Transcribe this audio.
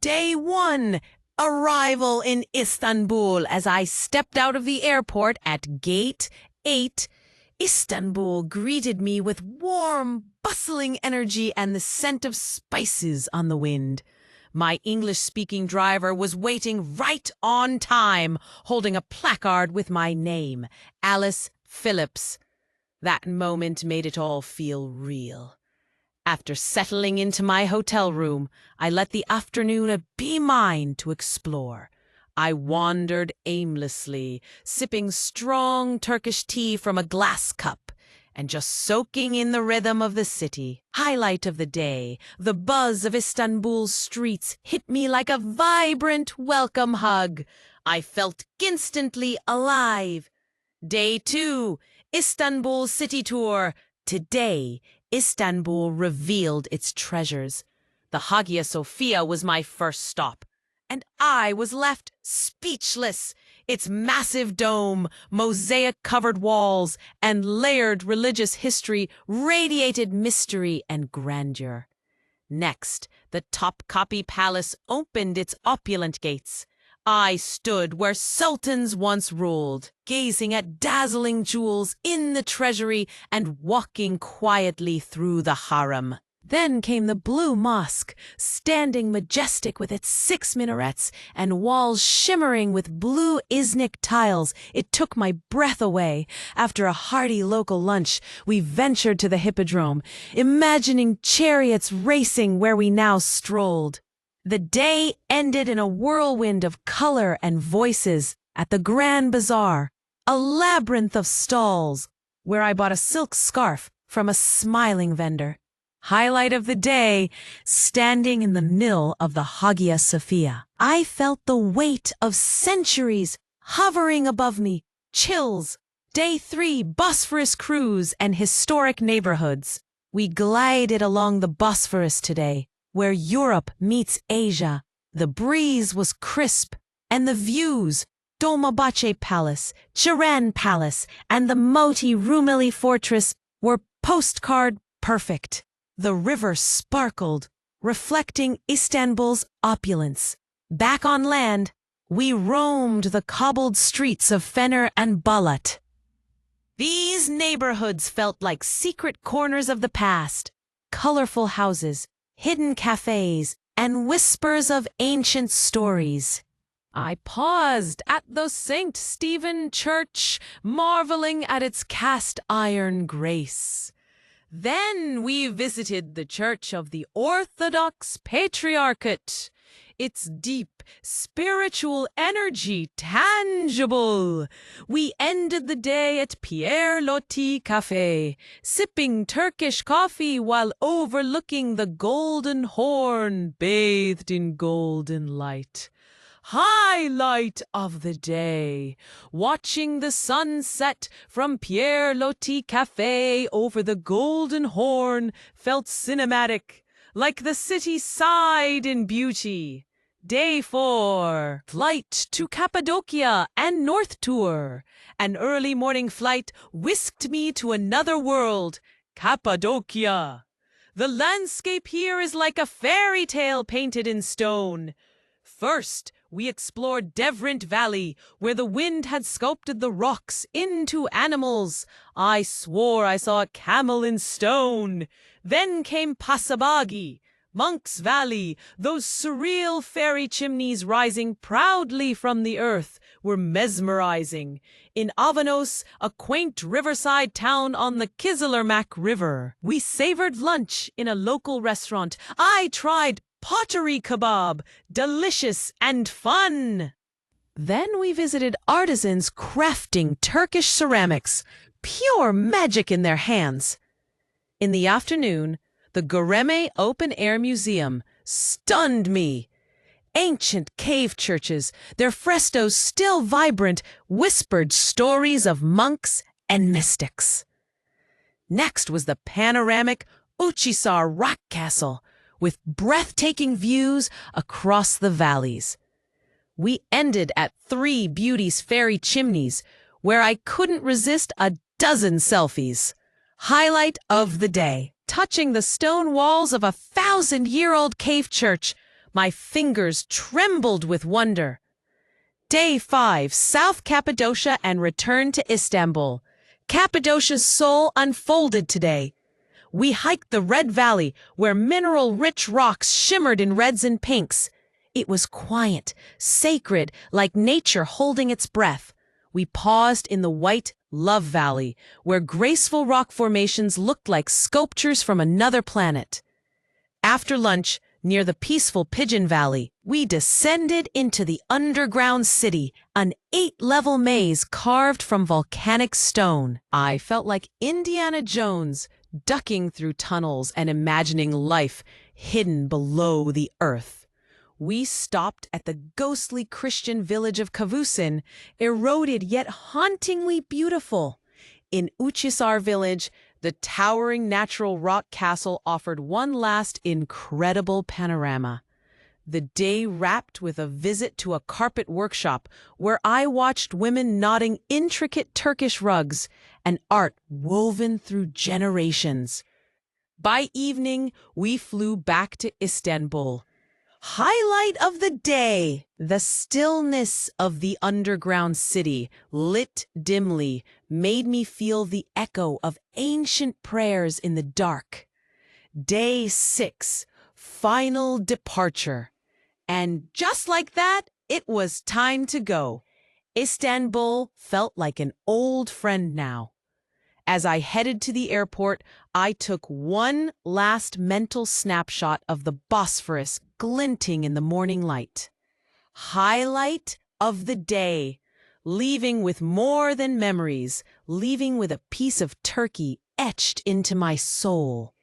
Day 1. Arrival in Istanbul. As I stepped out of the airport at Gate 8, Istanbul greeted me with warm, bustling energy and the scent of spices on the wind. My English-speaking driver was waiting right on time, holding a placard with my name, Alice Phillips. That moment made it all feel real. After settling into my hotel room, I let the afternoon be mine to explore. I wandered aimlessly, sipping strong Turkish tea from a glass cup, and just soaking in the rhythm of the city. Highlight of the day, the buzz of Istanbul's streets hit me like a vibrant welcome hug. I felt instantly alive. Day 2, Istanbul City Tour. Today, Istanbul revealed its treasures. The Hagia Sophia was my first stop, and I was left speechless. Its massive dome, mosaic-covered walls, and layered religious history radiated mystery and grandeur. Next, the Topkapi Palace opened its opulent gates. I stood where sultans once ruled, gazing at dazzling jewels in the treasury and walking quietly through the harem. Then came the Blue Mosque, standing majestic with its 6 minarets and walls shimmering with blue Iznik tiles. It took my breath away. After a hearty local lunch, we ventured to the Hippodrome, imagining chariots racing where we now strolled. The day ended in a whirlwind of color and voices at the Grand Bazaar, a labyrinth of stalls, where I bought a silk scarf from a smiling vendor. Highlight of the day, standing in the middle of the Hagia Sophia. I felt the weight of centuries hovering above me. Chills. Day 3, Bosphorus cruise and historic neighborhoods. We glided along the Bosphorus today, where Europe meets Asia. The breeze was crisp, and the views, Dolmabahce Palace, Chiran Palace, and the Moti Rumeli Fortress were postcard perfect. The river sparkled, reflecting Istanbul's opulence. Back on land, we roamed the cobbled streets of Fener and Balat. These neighborhoods felt like secret corners of the past, colorful houses, hidden cafes, and whispers of ancient stories. I paused at the St. Stephen Church, marveling at its cast-iron grace. Then we visited the Church of the Orthodox Patriarchate, its deep spiritual energy tangible. We ended the day at Pierre Loti Cafe, sipping Turkish coffee while overlooking the Golden Horn, bathed in golden light. Highlight of the day, watching the sunset from Pierre Loti Cafe over the Golden Horn felt cinematic, like the city sighed in beauty. Day 4, flight to Cappadocia and North Tour. An early morning flight whisked me to another world, Cappadocia. The landscape here is like a fairy tale painted in stone. First, we explored Devrent Valley, where the wind had sculpted the rocks into animals. I swore I saw a camel in stone. Then came Pasabagi, Monk's Valley. Those surreal fairy chimneys rising proudly from the earth were mesmerizing. In Avanos, a quaint riverside town on the Kizilirmak River, we savored lunch in a local restaurant. I tried pottery kebab, delicious and fun. Then we visited artisans crafting Turkish ceramics, pure magic in their hands. In the afternoon, the Göreme Open Air Museum stunned me. Ancient cave churches, their frescoes still vibrant, whispered stories of monks and mystics. Next was the panoramic Uchisar Rock Castle, with breathtaking views across the valleys. We ended at 3 Beauty's Fairy Chimneys, where I couldn't resist a dozen selfies. Highlight of the day, touching the stone walls of a 1,000-year-old cave church. My fingers trembled with wonder. Day 5, South Cappadocia and return to Istanbul. Cappadocia's soul unfolded today. We hiked the Red Valley, where mineral-rich rocks shimmered in reds and pinks. It was quiet, sacred, like nature holding its breath. We paused in the White Love Valley, where graceful rock formations looked like sculptures from another planet. After lunch, near the peaceful Pigeon Valley, we descended into the underground city, an 8-level maze carved from volcanic stone. I felt like Indiana Jones, ducking through tunnels and imagining life hidden below the earth. We stopped at the ghostly Christian village of Kavusin, eroded yet hauntingly beautiful. In Uchisar village, the towering natural rock castle offered one last incredible panorama. The day wrapped with a visit to a carpet workshop where I watched women knotting intricate Turkish rugs, an art woven through generations. By evening, we flew back to Istanbul. Highlight of the day, the stillness of the underground city, lit dimly, made me feel the echo of ancient prayers in the dark. Day 6, final departure. And just like that, it was time to go. Istanbul felt like an old friend now. As I headed to the airport, I took one last mental snapshot of the Bosphorus glinting in the morning light. Highlight of the day, leaving with more than memories, leaving with a piece of Turkey etched into my soul.